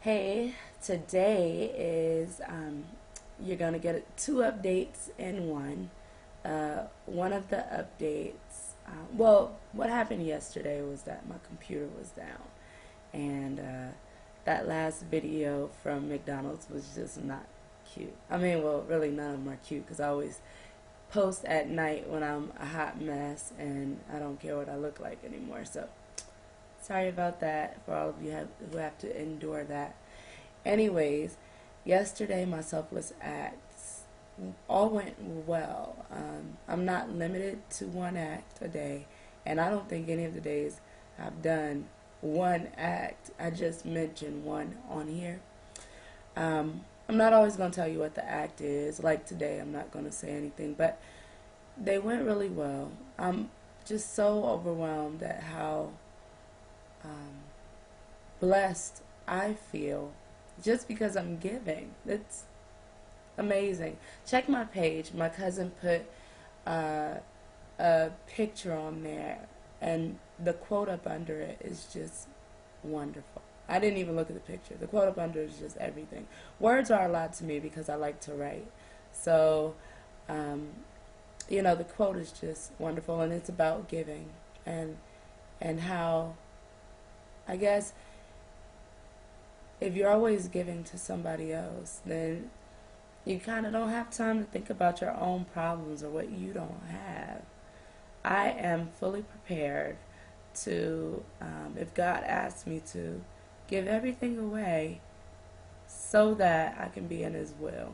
Hey, today is you're gonna get two updates in one. One of the updates, what happened yesterday was that my computer was down, and that last video from McDonald's was just not cute. I mean, well, really none of them are cute because I always post at night when I'm a hot mess and I don't care what I look like anymore. So sorry about that for all of you who have to endure that. Anyways, yesterday my selfless acts all went well. I'm not limited to one act a day, and I don't think any of the days I've done one act. I just mentioned one on here. I'm not always going to tell you what the act is. Like today, I'm not going to say anything, but they went really well. I'm just so overwhelmed at how blessed I feel just because I'm giving. It's amazing. Check my page. My cousin put a picture on there, and the quote up under it is just wonderful. I didn't even look at the picture. The quote up under is just everything. Words are a lot to me because I like to write. So, the quote is just wonderful, and it's about giving and how, I guess, if you're always giving to somebody else, then you kind of don't have time to think about your own problems or what you don't have. I am fully prepared to, if God asks me to, give everything away so that I can be in His will.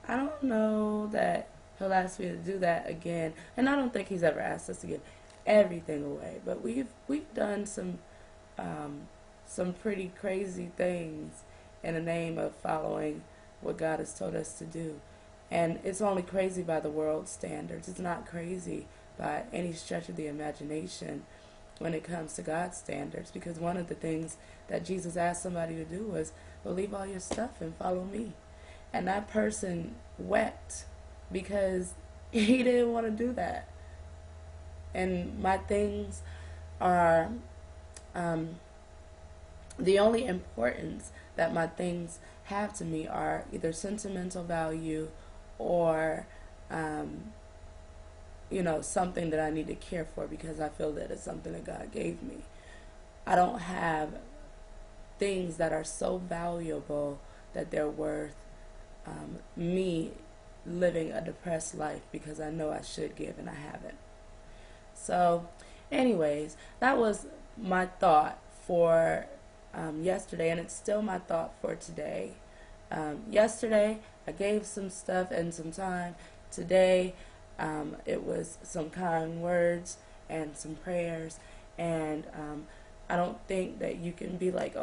I don't know that He'll ask me to do that again, and I don't think He's ever asked us to give everything away. But we've done some pretty crazy things in the name of following what God has told us to do. And it's only crazy by the world's standards. It's not crazy by any stretch of the imagination when it comes to God's standards. Because one of the things that Jesus asked somebody to do was, well, leave all your stuff and follow me. And that person wept because he didn't want to do that. And my things are the only importance that my things have to me are either sentimental value or something that I need to care for because I feel that it's something that God gave me. I don't have things that are so valuable that they're worth me living a depressed life because I know I should give and I haven't. So, anyways, that was my thought for yesterday, and it's still my thought for today. Yesterday, I gave some stuff and some time. Today, it was some kind words and some prayers, and I don't think that you can be like,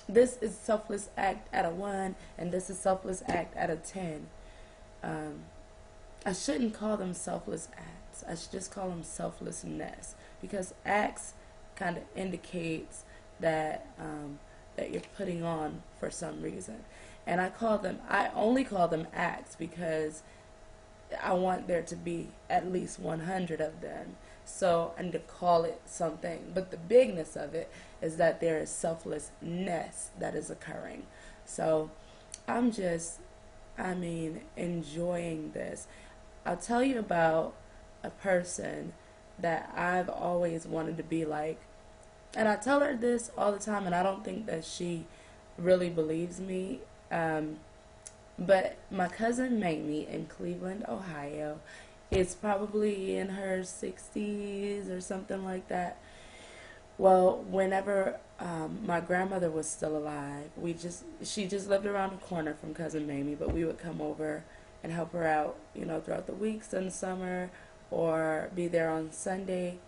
this is selfless act at a 1, and this is selfless act at a 10. I shouldn't call them selfless acts. I should just call them selflessness, because acts kind of indicates that that you're putting on for some reason. And I only call them acts because I want there to be at least 100 of them. So I need to call it something. But the bigness of it is that there is selflessness that is occurring. So I'm just, enjoying this. I'll tell you about a person that I've always wanted to be like. And I tell her this all the time, and I don't think that she really believes me. But my cousin Mamie in Cleveland, Ohio, is probably in her 60s or something like that. Well, whenever my grandmother was still alive, she just lived around the corner from cousin Mamie, but we would come over and help her out, throughout the weeks in the summer or be there on Sunday.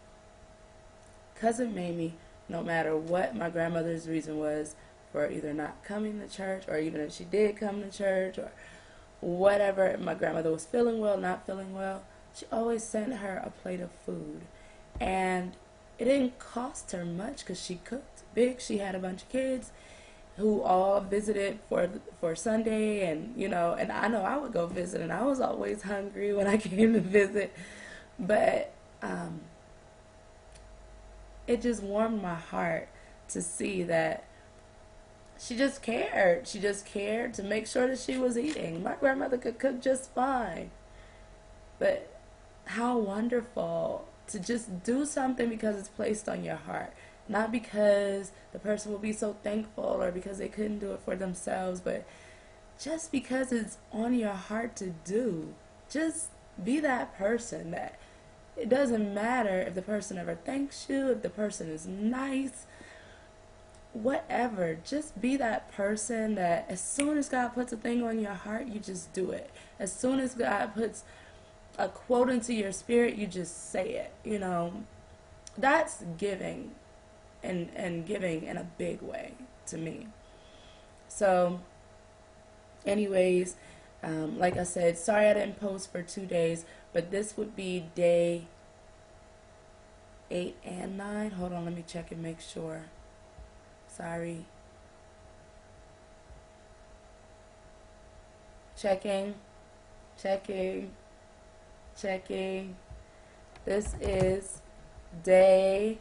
Cousin Mamie, no matter what my grandmother's reason was for either not coming to church, or even if she did come to church, or whatever, my grandmother was feeling well, not feeling well, she always sent her a plate of food. And it didn't cost her much because she cooked big. She had a bunch of kids who all visited for Sunday, and and I know I would go visit, and I was always hungry when I came to visit, but it just warmed my heart to see that she just cared. She just cared to make sure that she was eating. My grandmother could cook just fine. But how wonderful to just do something because it's placed on your heart. Not because the person will be so thankful or because they couldn't do it for themselves, but just because it's on your heart to do. Just be that person that it doesn't matter if the person ever thanks you, if the person is nice, whatever. Just be that person that as soon as God puts a thing on your heart, you just do it. As soon as God puts a quote into your spirit, you just say it. That's giving, and giving in a big way to me. So anyways, like I said, sorry I didn't post for 2 days, but this would be day 8 and 9. Hold on, let me check and make sure. Sorry. Checking. This is day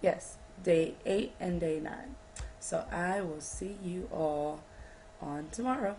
yes, day 8 and day 9. So I will see you all on tomorrow.